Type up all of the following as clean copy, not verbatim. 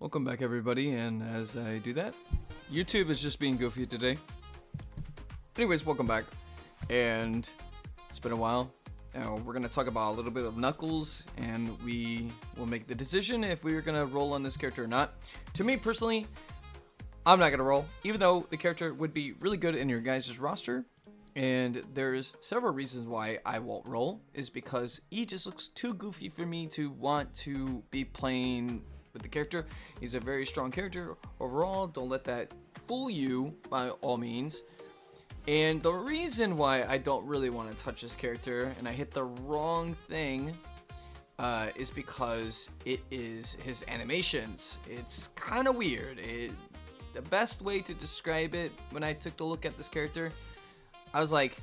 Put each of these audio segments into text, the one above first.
Welcome back, everybody, and as I do that, YouTube is just being goofy today. Anyways, welcome back, and it's been a while. Now, we're going to talk about a little bit of Knuckles, and we will make the decision if we are going to roll on this character or not. To me, personally, I'm not going to roll, even though the character would be really good in your guys' roster. And there's several reasons why I won't roll, is because he just looks too goofy for me to want to be playing with the character. He's a very strong character overall. Don't let that fool you by all means. And the reason why I don't really want to touch this character and I hit the wrong thing is because it is his animations. It's kind of weird. The best way to describe it, when I took a look at this character, I was like,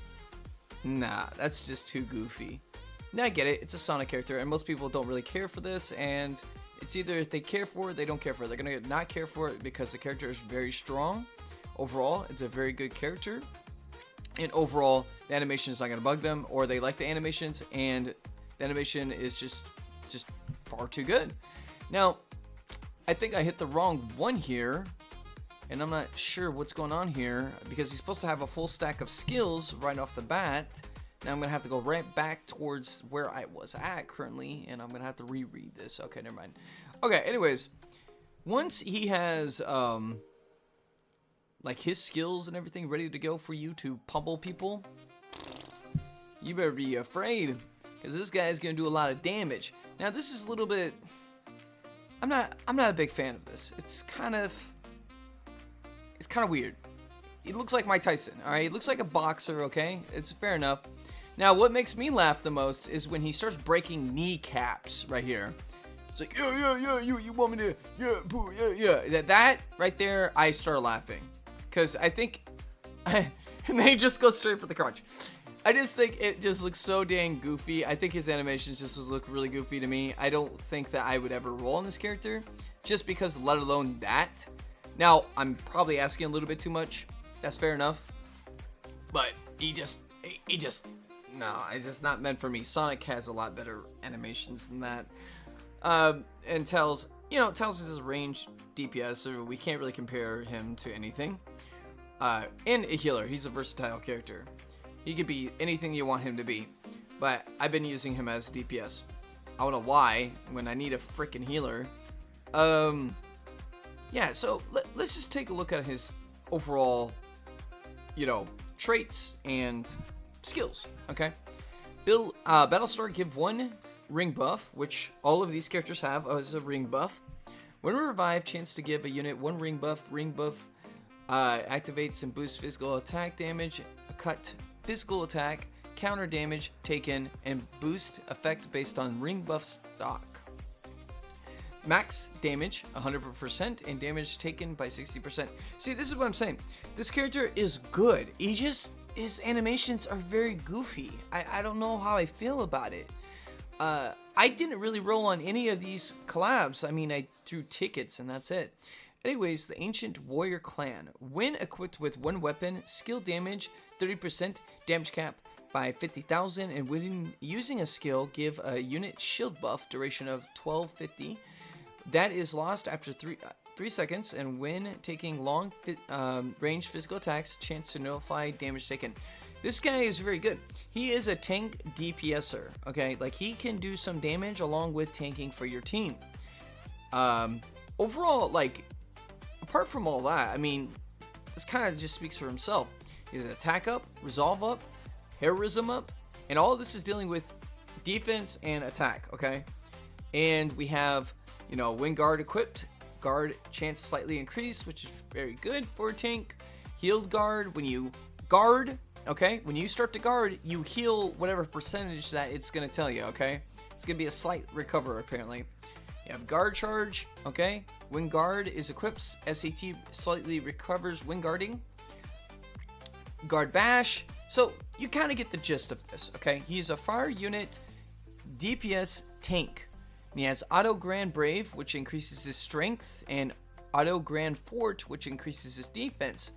nah, that's just too goofy. Now I get it, it's a Sonic character, and most people don't really care for this, and it's either if they care for it, they don't care for it. They're gonna not care for it because the character is very strong. Overall, it's a very good character, and overall, the animation is not gonna bug them, or they like the animations, and the animation is just far too good. Now, I think I hit the wrong one here, and I'm not sure what's going on here, because he's supposed to have a full stack of skills right off the bat. Now I'm going to have to go right back towards where I was at currently, and I'm going to have to reread this. Okay, never mind. Okay, anyways, once he has, like, his skills and everything ready to go for you to pummel people, you better be afraid, because this guy is going to do a lot of damage. Now, this is a little bit... I'm not a big fan of this. It's kind of weird. He looks like Mike Tyson, alright? He looks like a boxer, okay? It's fair enough. Now, what makes me laugh the most is when he starts breaking kneecaps right here. It's like, yeah, you want me to, yeah, boo, yeah. That right there, I start laughing. Because I think, and then he just goes straight for the crotch. I just think it just looks so dang goofy. I think his animations just look really goofy to me. I don't think that I would ever roll on this character, just because, let alone that. Now, I'm probably asking a little bit too much. That's fair enough. But he just, no, it's just not meant for me. Sonic has a lot better animations than that. And Tails is his range DPS, so we can't really compare him to anything. And a healer. He's a versatile character. He could be anything you want him to be. But I've been using him as DPS. I don't know why, when I need a freaking healer. Yeah, so let's just take a look at his overall, traits and skills, okay? Battlestar give 1 ring buff, which all of these characters have as a ring buff. When revived, chance to give a unit 1 ring buff. Ring buff activates and boosts physical attack damage, cut physical attack, counter damage taken, and boost effect based on ring buff stock. Max damage 100% and damage taken by 60%. See, this is what I'm saying. This character is good. His animations are very goofy. I don't know how I feel about it. I didn't really roll on any of these collabs. I mean, I drew tickets and that's it. Anyways, the Ancient Warrior Clan. When equipped with 1 weapon, skill damage 30%, damage cap by 50,000, and when using a skill, give a unit shield buff, duration of 1250. That is lost after 3 seconds, and when taking long range physical attacks, chance to nullify damage taken. This guy is very good. He is a tank DPSer, okay? Like, he can do some damage along with tanking for your team. Overall, like, apart from all that, I mean, this kind of just speaks for himself. He has an attack up, resolve up, heroism up, and all of this is dealing with defense and attack, okay? And we have, Wind Guard equipped, guard chance slightly increased, which is very good for a tank. Healed guard, when you guard, okay, when you start to guard, you heal whatever percentage that it's going to tell you, okay? It's going to be a slight recover, apparently. You have guard charge, okay? Wind Guard is equipped, SAT slightly recovers wind guarding. Guard bash, so you kind of get the gist of this, okay? He's a fire unit DPS tank. And he has Auto Grand Brave, which increases his strength, and Auto Grand Fort, which increases his defense.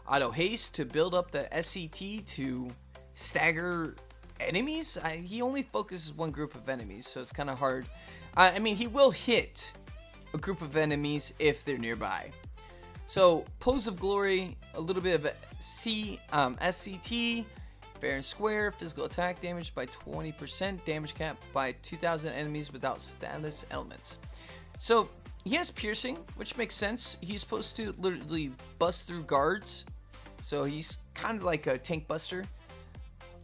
Auto Haste to build up the SCT to stagger enemies. He only focuses one group of enemies, so it's kind of hard. I mean, he will hit a group of enemies if they're nearby. So, Pose of Glory, a little bit of SCT, fair and square, physical attack damage by 20%, damage cap by 2,000 enemies without status elements. So, he has piercing, which makes sense. He's supposed to literally bust through guards. So, he's kind of like a tank buster,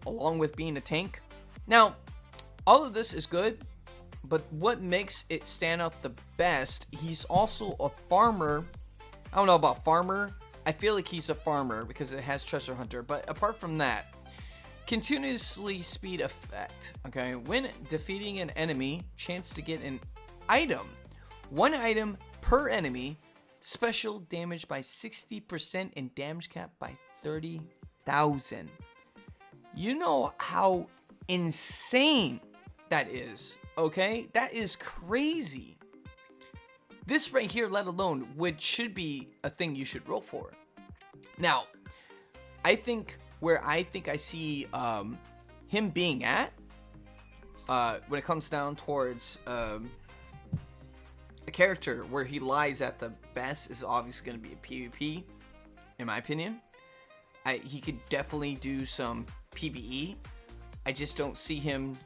along with being a tank. Now, all of this is good, but what makes it stand out the best, he's also a farmer. I don't know about farmer. I feel like he's a farmer because it has treasure hunter. But apart from that, continuously speed effect. Okay, when defeating an enemy, chance to get an item. One item per enemy. Special damage by 60% and damage cap by 30,000. You know how insane that is. Okay, that is crazy. This right here, let alone, should be a thing you should roll for. Now, I think where I see him being at, when it comes down towards a character where he lies at the best is obviously going to be a PvP, in my opinion. He could definitely do some PvE. I just don't see him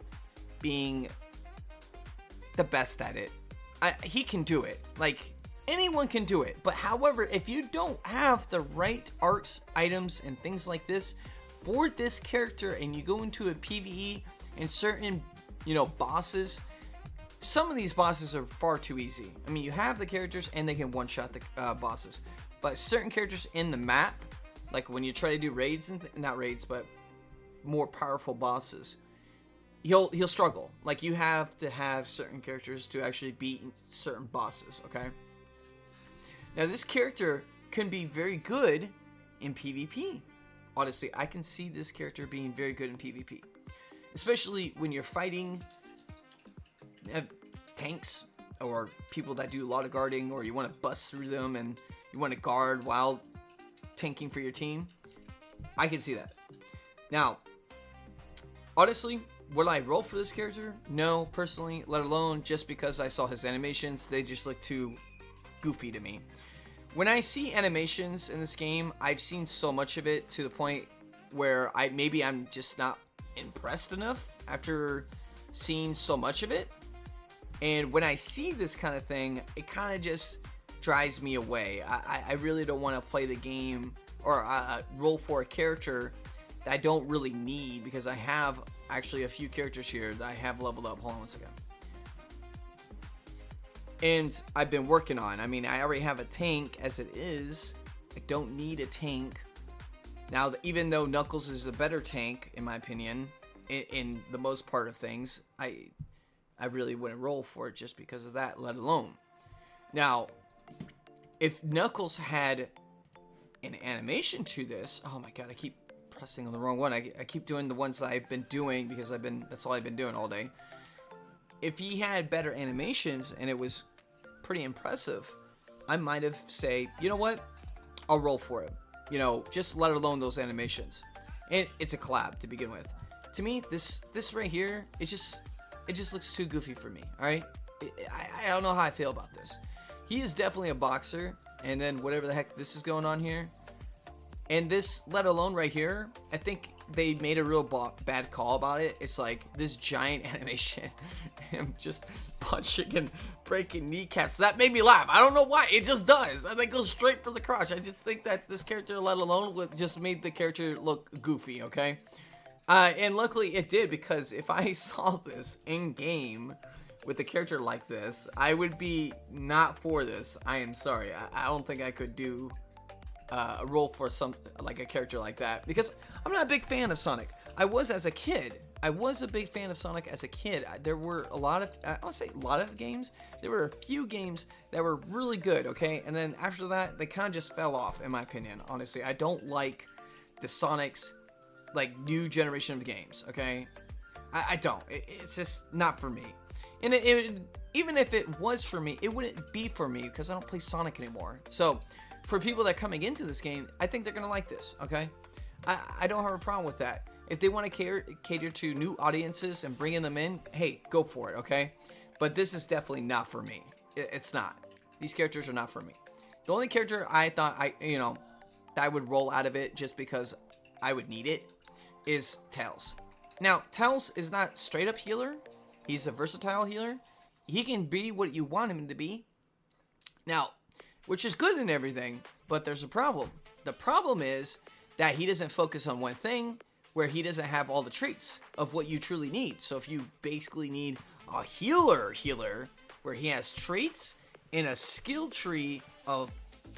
being the best at it. He can do it. Like, anyone can do it. But however, if you don't have the right arts, items, and things like this for this character, and you go into a PvE and certain, bosses, some of these bosses are far too easy. I mean, you have the characters and they can one-shot the bosses. But certain characters in the map, like when you try to do raids, not raids, but more powerful bosses, he'll struggle. Like, you have to have certain characters to actually beat certain bosses, okay? Now, this character can be very good in PvP. Honestly, I can see this character being very good in PvP. Especially when you're fighting tanks or people that do a lot of guarding, or you want to bust through them and you want to guard while tanking for your team. I can see that. Now, honestly, would I roll for this character? No, personally, let alone just because I saw his animations. They just look too goofy to me. When I see animations in this game, I've seen so much of it to the point where I'm just not impressed enough after seeing so much of it. And when I see this kind of thing, it kind of just drives me away. I really don't want to play the game or roll for a character that I don't really need, because I have actually a few characters here that I have leveled up. Hold on one second. And I've been working on. I mean, I already have a tank as it is. I don't need a tank. Now, even though Knuckles is a better tank, in my opinion, in the most part of things, I really wouldn't roll for it just because of that, let alone. Now, if Knuckles had an animation to this, oh my god, I keep pressing on the wrong one. I keep doing the ones that I've been doing because that's all I've been doing all day. If he had better animations and it was pretty impressive, I might have say, you know what, I'll roll for it. Just let alone those animations. And it's a collab to begin with. To me, this right here, it just looks too goofy for me. All right, I don't know how I feel about this. He is definitely a boxer, and then whatever the heck this is going on here. And this, let alone right here, I think they made a real bad call about it. It's like this giant animation, him just punching and breaking kneecaps. That made me laugh. I don't know why. It just does. And they go straight for the crotch. I just think that this character, let alone, just made the character look goofy, okay? And luckily it did, because if I saw this in game with a character like this, I would be not for this. I am sorry. I don't think I could do a role for a character like that, because I'm not a big fan of Sonic. I was as a kid. I was a big fan of Sonic as a kid. There were a lot of games. There were a few games that were really good, okay? And then after that, they kind of just fell off, in my opinion, honestly. I don't like the Sonic's, new generation of games, okay? I don't. It's just not for me. And even if it was for me, it wouldn't be for me, because I don't play Sonic anymore. So, for people that are coming into this game, I think they're going to like this, okay? I don't have a problem with that. If they want to cater to new audiences and bringing them in, hey, go for it, okay? But this is definitely not for me. It's not. these characters are not for me. The only character I thought that I would roll out of it just because I would need it is Tails. Now, Tails is not straight up healer. He's a versatile healer. He can be what you want him to be. Now, which is good and everything, but there's a problem. The problem is that he doesn't focus on one thing, where he doesn't have all the traits of what you truly need. So if you basically need a healer, where he has traits and a skill tree of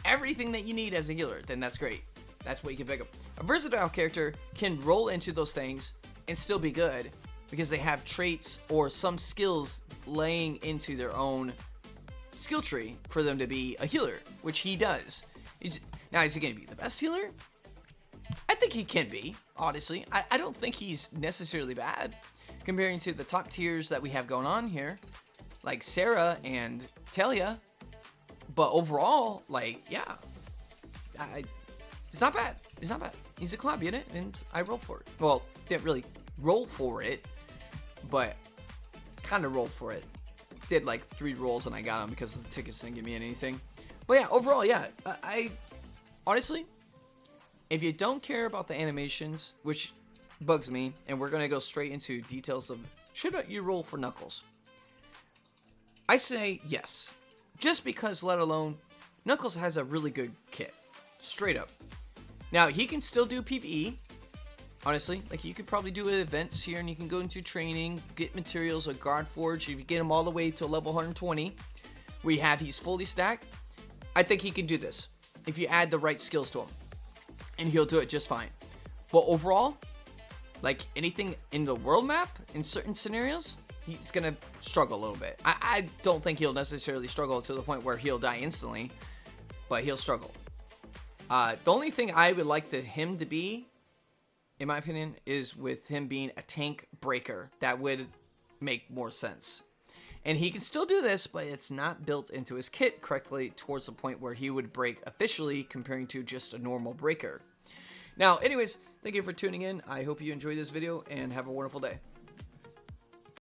everything that you need as a healer, then that's great. That's what you can pick up. A versatile character can roll into those things and still be good because they have traits or some skills laying into their own skill tree for them to be a healer, which he does. Now, is he going to be the best healer? I think he can be, honestly. I don't think he's necessarily bad comparing to the top tiers that we have going on here, like Sarah and Talia. But overall, like, yeah, it's not bad. It's not bad. He's a club unit, and I rolled for it. Well, didn't really roll for it, but kind of rolled for it. Did like 3 rolls, and I got him because the tickets didn't give me anything. But yeah, overall, yeah, I honestly, if you don't care about the animations, which bugs me, and we're going to go straight into details of should you roll for Knuckles, I say yes. Just because, let alone, Knuckles has a really good kit. Straight up. Now, he can still do PvE. Honestly, like, you could probably do events here, and you can go into training, get materials, a guard forge. If you get him all the way to level 120, he's fully stacked. I think he can do this if you add the right skills to him. And he'll do it just fine. But overall, like anything in the world map, in certain scenarios, he's going to struggle a little bit. I don't think he'll necessarily struggle to the point where he'll die instantly, but he'll struggle. The only thing I would like him to be, in my opinion, is with him being a tank breaker. That would make more sense. And he can still do this, but it's not built into his kit correctly towards the point where he would break officially comparing to just a normal breaker. Now, anyways, thank you for tuning in. I hope you enjoyed this video and have a wonderful day.